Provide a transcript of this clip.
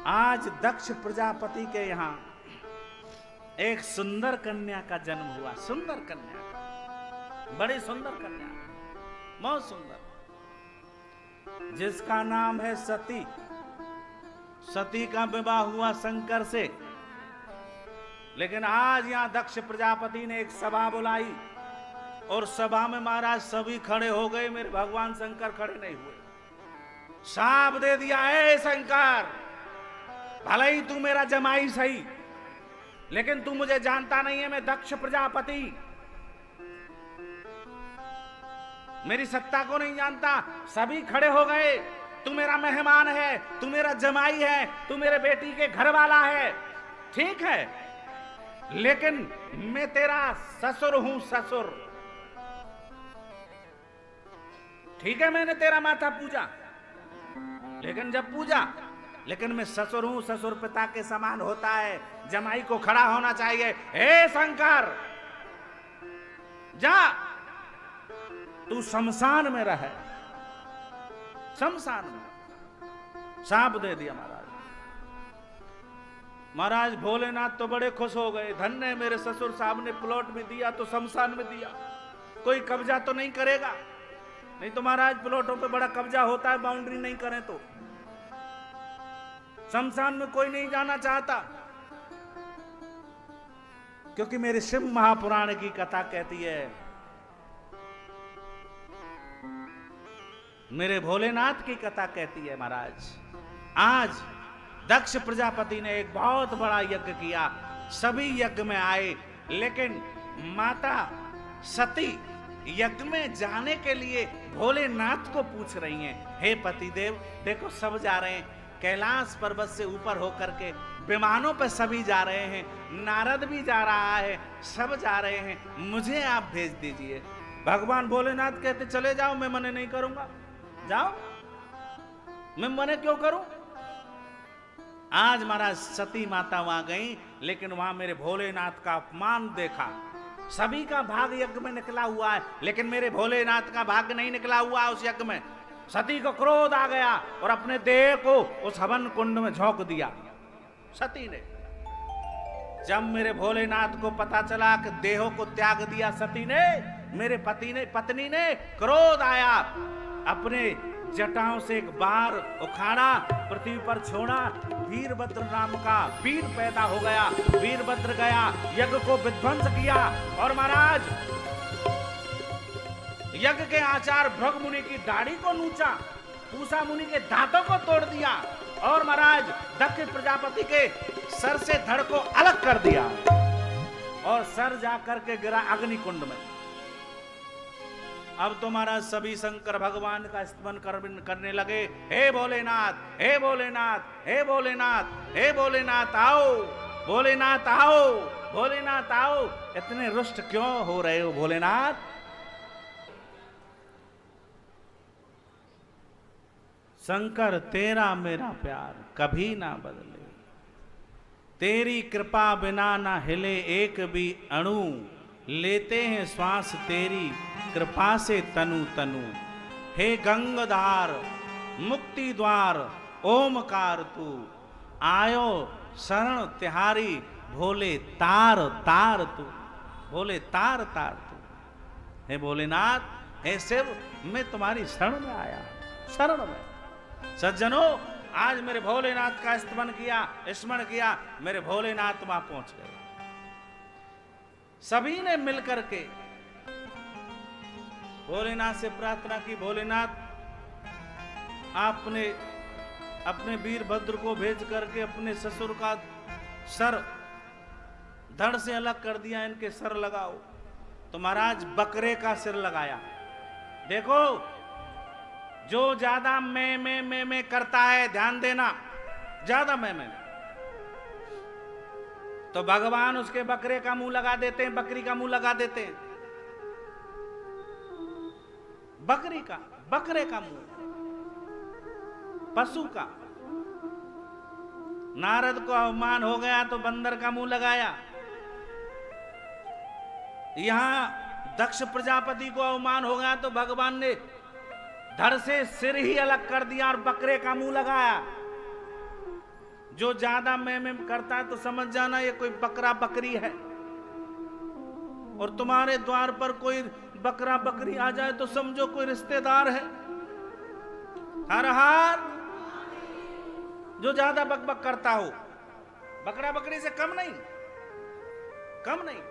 आज दक्ष प्रजापति के यहाँ एक सुंदर कन्या का जन्म हुआ। सुंदर कन्या, बड़ी सुंदर कन्या, बहुत सुंदर, जिसका नाम है सती। सती का विवाह हुआ शंकर से। लेकिन आज यहां दक्ष प्रजापति ने एक सभा बुलाई और सभा में महाराज सभी खड़े हो गए, मेरे भगवान शंकर खड़े नहीं हुए। शाप दे दिया, है शंकर, भले ही तू मेरा जमाई सही, लेकिन तू मुझे जानता नहीं है, मैं दक्ष प्रजापति, मेरी सत्ता को नहीं जानता। सभी खड़े हो गए, तू मेरा मेहमान है, तू मेरा जमाई है, तू मेरे बेटी के घर वाला है, ठीक है, लेकिन मैं तेरा ससुर हूं, ससुर, ठीक है, मैंने तेरा माथा पूजा, लेकिन जब पूजा, लेकिन मैं ससुर हूं, ससुर पिता के समान होता है, जमाई को खड़ा होना चाहिए। हे शंकर, जा तू शमशान में रहे, शमशान में। शाप दे दिया महाराज। महाराज भोलेनाथ तो बड़े खुश हो गए, धन्य है मेरे ससुर साहब ने प्लॉट भी दिया तो शमशान में दिया, कोई कब्जा तो नहीं करेगा, नहीं तो महाराज प्लॉटों पे बड़ा कब्जा होता है, बाउंड्री नहीं करें तो। शमशान में कोई नहीं जाना चाहता, क्योंकि मेरे शिव महापुराण की कथा कहती है, मेरे भोलेनाथ की कथा कहती है महाराज, आज दक्ष प्रजापति ने एक बहुत बड़ा यज्ञ किया, सभी यज्ञ में आए, लेकिन माता सती यज्ञ में जाने के लिए भोलेनाथ को पूछ रही हैं, हे पतिदेव, देखो सब जा रहे हैं, कैलाश पर्वत से ऊपर होकर के विमानों पर सभी जा रहे हैं, नारद भी जा रहा है, सब जा रहे हैं, मुझे आप भेज दीजिए। भगवान भोलेनाथ कहते चले जाओ, मैं मना नहीं करूंगा, जाओ, मैं मना क्यों करूं। आज महाराज सती माता वहां गई, लेकिन वहां मेरे भोलेनाथ का अपमान देखा। सभी का भाग यज्ञ में निकला हुआ है, लेकिन मेरे भोलेनाथ का भाग नहीं निकला हुआ उस यज्ञ में। सती को क्रोध आ गया और अपने देह को उस हवन कुंड में झोंक दिया सती ने। जब मेरे भोलेनाथ को पता चला कि देहों को त्याग दिया सती ने, मेरे पत्नी ने क्रोध आया, अपने जटाओं से एक बार उखाड़ा, पृथ्वी पर छोड़ा, वीरभद्र नाम का वीर पैदा हो गया। वीरभद्र गया, यज्ञ को विध्वंस किया, और महाराज यज्ञ के आचार्य भृगु मुनि की दाढ़ी को नोचा, पूषा मुनि के दांतों को तोड़ दिया, और महाराज दक्ष प्रजापति के सर से धड़ को अलग कर दिया, और सर जाकर के गिरा अग्नि कुंड में। अब तो महाराज सभी शंकर भगवान का स्तवन करने लगे, हे भोलेनाथ, हे भोलेनाथ, हे भोलेनाथ, हे भोलेनाथ आओ, भोलेनाथ आओ, भोलेनाथ आओ। इतने रुष्ट क्यों हो रहे हो भोलेनाथ? शंकर तेरा मेरा प्यार कभी ना बदले, तेरी कृपा बिना ना हिले एक भी अणु, लेते हैं श्वास तेरी कृपा से तनु तनु। हे गंगाधार मुक्ति द्वार ओमकार तू, आयो शरण तिहारी भोले तार तार तू, भोले तार तार तू। हे भोलेनाथ, हे शिव, मैं तुम्हारी शरण में आया, शरण में। सज्जनों, आज मेरे भोलेनाथ का स्तवन किया, स्मरण किया, मेरे भोलेनाथ वहां पहुंच गए। सभी ने मिलकर के भोलेनाथ से प्रार्थना की, भोलेनाथ आपने अपने वीरभद्र को भेज करके अपने ससुर का सर धड़ से अलग कर दिया, इनके सर लगाओ। तो महाराज बकरे का सिर लगाया। देखो, जो ज्यादा मैं करता है, ध्यान देना, ज्यादा मैं तो भगवान उसके बकरे का मुंह लगा देते हैं, बकरी का मुंह लगा देते हैं, बकरी का, बकरे का मुंह, पशु का। नारद को अवमान हो गया तो बंदर का मुंह लगाया। यहां दक्ष प्रजापति को अवमान हो गया तो भगवान ने धड़ से सिर ही अलग कर दिया और बकरे का मुंह लगाया। जो ज्यादा में करता है तो समझ जाना ये कोई बकरा बकरी है, और तुम्हारे द्वार पर कोई बकरा बकरी आ जाए तो समझो कोई रिश्तेदार है। हर हर। जो ज्यादा बकबक करता हो, बकरा बकरी से कम नहीं, कम नहीं।